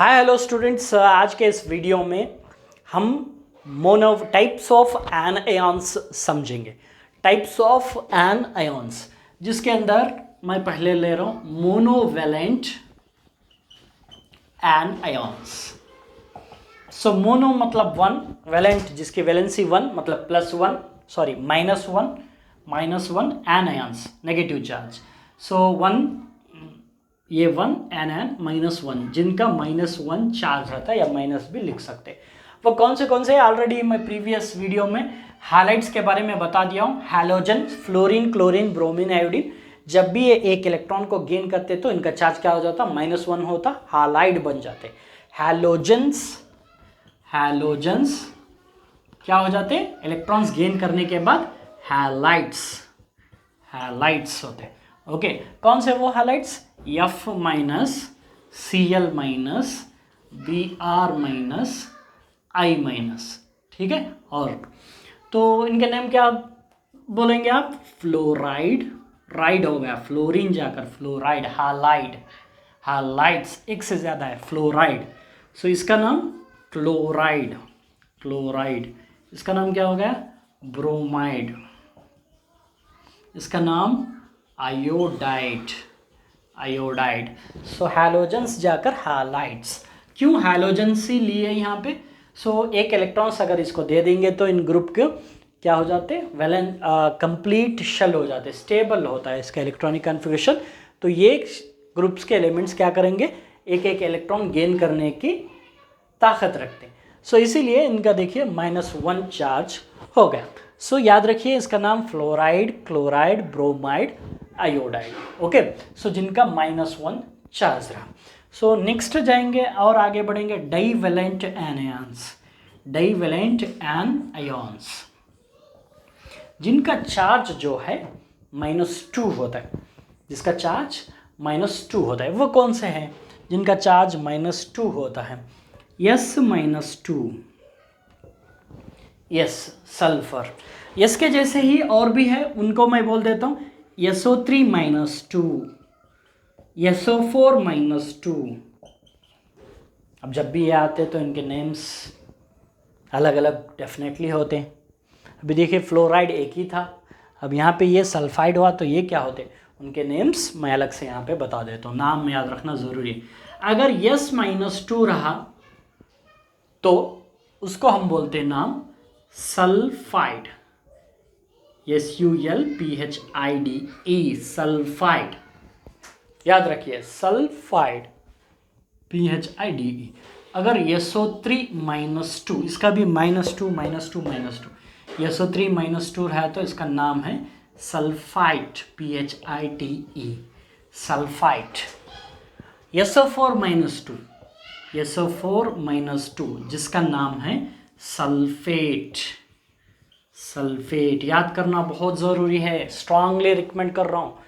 Hi hello students, आज के इस वीडियो में हम mono types of anions समझेंगे। टाइप्स ऑफ एन आयन्स जिसके अंदर मैं पहले ले रहा हूँ monovalent anions. So mono मतलब वन, वेलेंट जिसकी वैलेंसी वन मतलब minus one anions negative charge. So one ये वन एन -1 जिनका -1 चार्ज रहता है या माइनस भी लिख सकते हैं। वो कौन से ऑलरेडी मैं प्रीवियस वीडियो में हैलाइड्स के बारे में बता दिया हूँ। Halogen, fluorine, chlorine, bromine, iodine, जब भी ये एक इलेक्ट्रॉन को गेन करते तो इनका चार्ज क्या हो जाता, -1 होता, हैलाइड बन जाते। हैलोजन्स क्या हो जाते, इलेक्ट्रॉन्स गेन करने के बाद हैलाइड्स होते। ओके, कौन से वो halides, F minus Cl minus Br minus I minus, ठीक है। और तो इनके नेम क्या बोलेंगे आप, फ्लोराइड, राइड हो गया, फ्लोरीन जाकर फ्लोराइड, हैलाइड्स एक से ज़्यादा है, फ्लोराइड। सो इसका नाम क्लोराइड, इसका नाम क्या हो गया, ब्रोमाइड, इसका नाम आयोडाइड। सो हैलोजेंस जाकर हैलाइड्स। क्यों हैलोजेंस ही लिए यहाँ पे, सो एक इलेक्ट्रॉन्स अगर इसको दे देंगे तो इन ग्रुप के क्या हो जाते, कंप्लीट शेल हो जाते, स्टेबल होता है इसका इलेक्ट्रॉनिक कॉन्फ़िगरेशन। तो ये ग्रुप्स के एलिमेंट्स क्या करेंगे, एक एक इलेक्ट्रॉन गेन करने की ताकत रखते हैं। सो इसीलिए इनका देखिए -1 चार्ज हो गया। सो याद रखिए इसका नाम fluoride, chloride, bromide, iodide. Okay, so जिनका -1 चार्ज रहा। सो नेक्स्ट जाएंगे और आगे बढ़ेंगे, डाइवेलेंट एन आयन्स जिनका चार्ज जो है -2 होता है, जिसका चार्ज -2 होता है। वो कौन से हैं जिनका चार्ज -2 होता है, यस सल्फर। यस के जैसे ही और भी है, उनको मैं बोल देता हूँ SO3 -2, SO4 -2। अब जब भी ये आते तो इनके नेम्स अलग अलग डेफिनेटली होते हैं। अभी देखिए फ्लोराइड एक ही था, अब यहाँ पे ये सल्फाइड हुआ तो ये क्या होते, उनके नेम्स मैं अलग से यहाँ पे बता देता हूँ, नाम याद रखना ज़रूरी है। अगर S -2 रहा तो उसको हम बोलते हैं नाम सल्फाइड, SULPHIDE, सल्फाइड। याद रखिए सल्फाइड, PHIDE। अगर SO3 -2, इसका भी -2 SO3 -2 है तो इसका नाम है सल्फाइट, PHITE, सल्फाइट। SO4 -2 जिसका नाम है सल्फेट। याद करना बहुत ज़रूरी है, स्ट्रांगली रिकमेंड कर रहा हूँ,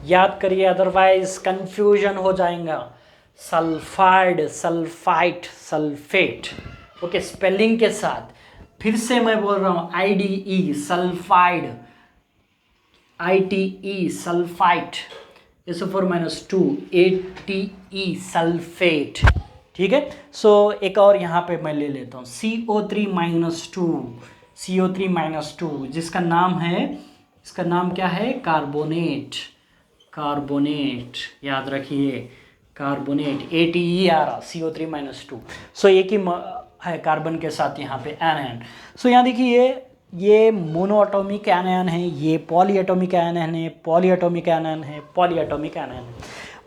याद करिए अदरवाइज कंफ्यूजन हो जाएगा। Sulphide, sulphite, sulphate. Okay, spelling के साथ फिर से मैं बोल रहा हूँ, IDE sulphide, ITE sulphite, SO4 -2 ATE sulphate, ठीक है। सो एक और यहाँ पे मैं ले लेता हूँ CO3 -2 जिसका नाम है, इसका नाम क्या है, कार्बोनेट। याद रखिए कार्बोनेट, ATE आ रहा, CO3 -2। सो एक ही है कार्बन के साथ यहाँ पे एनायन। सो यहाँ देखिए ये मोनोएटॉमिक एनायन है, ये पॉलीएटॉमिक एनायन है, पॉलीएटॉमिक एनायन है।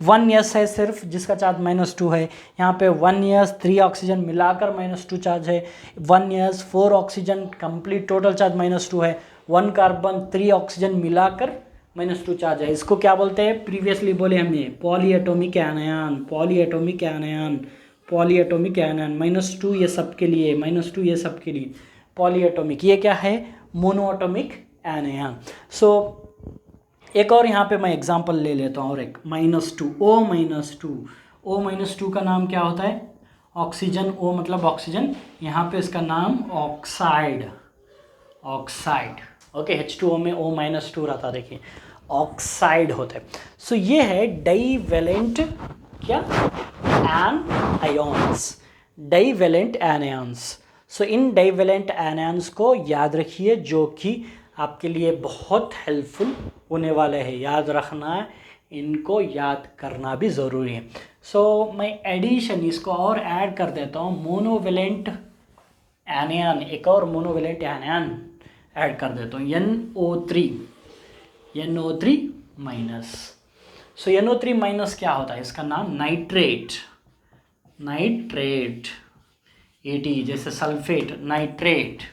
1s है सिर्फ जिसका चार्ज -2 है। यहाँ पे 1s 3 ऑक्सीजन मिलाकर -2 चार्ज है, 1s 4 oxygen complete total charge -2 है, 1 कार्बन 3 ऑक्सीजन मिलाकर -2 चार्ज है। इसको क्या बोलते हैं, प्रीवियसली बोले हमने पॉलीएटॉमिक एनायन, -2 ये सब के लिए, -2 ये सब के लिए पॉलीएटॉमिक। ये क्या है, मोनोएटॉमिक एनायन। सो एक और यहाँ पे मैं एग्जांपल ले लेता हूँ, और एक O -2 का नाम क्या होता है, ऑक्सीजन, O मतलब ऑक्सीजन, यहाँ पे इसका नाम ऑक्साइड। ओके, H2O में O -2 रहता, देखिए ऑक्साइड होता है। सो ये है डाइवेलेंट क्या एनायॉन्स, डाइवेलेंट एनायॉन्स। सो इन डाइवेलेंट एनायॉन्स को याद रखिए, जो कि आपके लिए बहुत हेल्पफुल होने वाले हैं। याद रखना है, इनको याद करना भी ज़रूरी है। सो मैं एडिशन इसको और ऐड कर देता हूँ, मोनोवेलेंट एनायन, एक और मोनोवेलेंट एनायन ऐड कर देता हूँ, NO3 माइनस। सो NO3 माइनस क्या होता है, इसका नाम नाइट्रेट, AT जैसे sulphate, nitrate.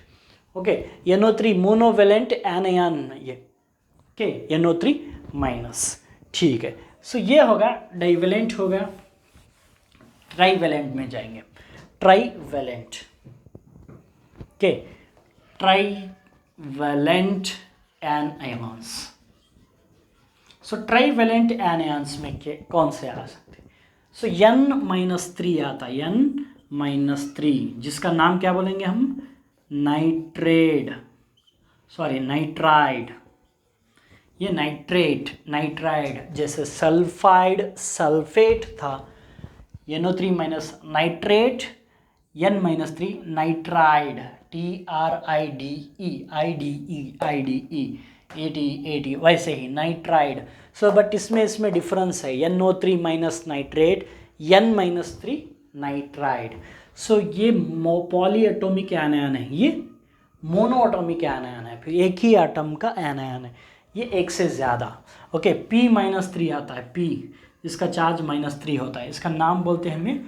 Okay, NO3 monovalent anion, ये ओके, NO3 माइनस। ठीक है, सो ये होगा डाइवेलेंट हो गया। ट्राइवेलेंट में जाएंगे, ट्राइवेलेंट, ओके, ट्राइवेलेंट एनायंस। सो ट्राइवेलेंट एनायंस में कौन से आ सकते हैं? सो N-3 आता है, N-3, जिसका नाम क्या बोलेंगे हम, नाइट्राइड। ये नाइट्राइड जैसे सल्फाइड, सल्फेट था, NO3 minus nitrate, N-3 nitride, TRIDE, वैसे ही नाइट्राइड। सो बट इसमें डिफरेंस है, NO3 minus nitrate, N-3 nitride. सो ये पॉली एटॉमिक एनायन है, ये मोनो एटॉमिक एनायन है, फिर एक ही एटम का एनायन है, ये एक से ज़्यादा। ओके, P-3 आता है, P इसका चार्ज -3 होता है, इसका नाम बोलते हैं हमें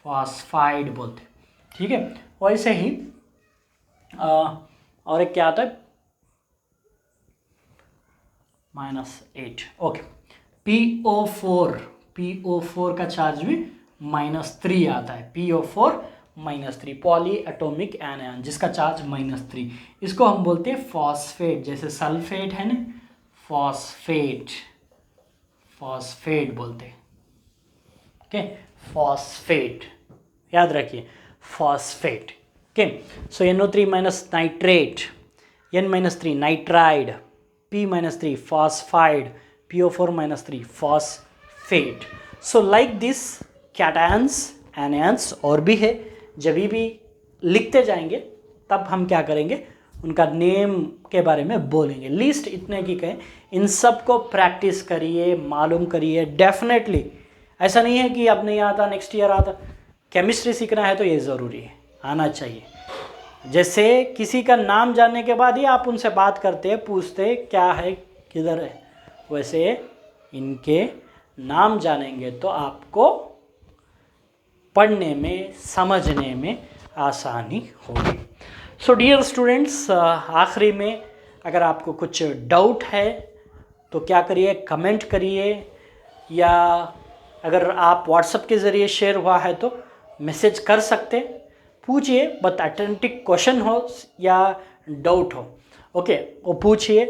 फॉस्फाइड बोलते हैं। ठीक है, वैसे ही और एक क्या आता है, -8। ओके, PO4 का चार्ज भी -3 आता है, PO4 -3, पॉली एटॉमिक एनायन जिसका चार्ज -3, इसको हम बोलते हैं फॉस्फेट। जैसे सल्फेट है ना, फॉस्फेट बोलते हैं। ओके, फॉस्फेट याद रखिए, phosphate. Okay, so NO3 minus nitrate, N-3 nitride, P-3 phosphide, PO4 -3 phosphate. So like this cations, anions और भी है, जब भी लिखते जाएंगे तब हम क्या करेंगे, उनका नेम के बारे में बोलेंगे। लिस्ट इतने की कहें, इन सब को प्रैक्टिस करिए, मालूम करिए डेफिनेटली। ऐसा नहीं है कि अब नहीं आता, नेक्स्ट ईयर आता। केमिस्ट्री सीखना है तो ये ज़रूरी है, आना चाहिए। जैसे किसी का नाम जानने के बाद ही आप उनसे बात करते, पूछते क्या है, किधर है, वैसे इनके नाम जानेंगे तो आपको पढ़ने में, समझने में आसानी होगी। सो डियर स्टूडेंट्स, आखिरी में अगर आपको कुछ डाउट है तो क्या करिए, कमेंट करिए, या अगर आप व्हाट्सएप के ज़रिए शेयर हुआ है तो मैसेज कर सकते, पूछिए, बट अथेंटिक क्वेश्चन हो या डाउट हो, ओके, वो पूछिए,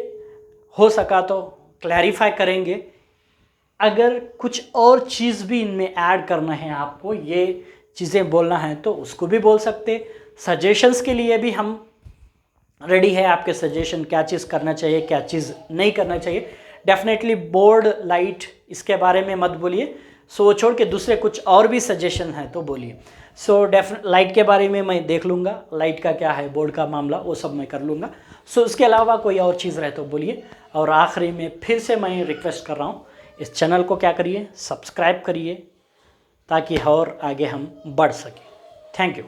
हो सका तो क्लैरिफाई करेंगे। अगर कुछ और चीज़ भी इनमें ऐड करना है, आपको ये चीज़ें बोलना है तो उसको भी बोल सकते। सजेशंस के लिए भी हम रेडी है, आपके सजेशन, क्या चीज़ करना चाहिए, क्या चीज़ नहीं करना चाहिए। डेफिनेटली बोर्ड, लाइट, इसके बारे में मत बोलिए। सो छोड़ के दूसरे कुछ और भी सजेशन है तो बोलिए। सो लाइट के बारे में मैं देख लूँगा, लाइट का क्या है, बोर्ड का मामला, वो सब मैं कर लूँगा। सो उसके अलावा कोई और चीज़ रहे तो बोलिए। और आखिरी में फिर से मैं रिक्वेस्ट कर रहा हूँ, इस चैनल को क्या करिए, सब्सक्राइब करिए, ताकि और आगे हम बढ़ सकें। Thank you.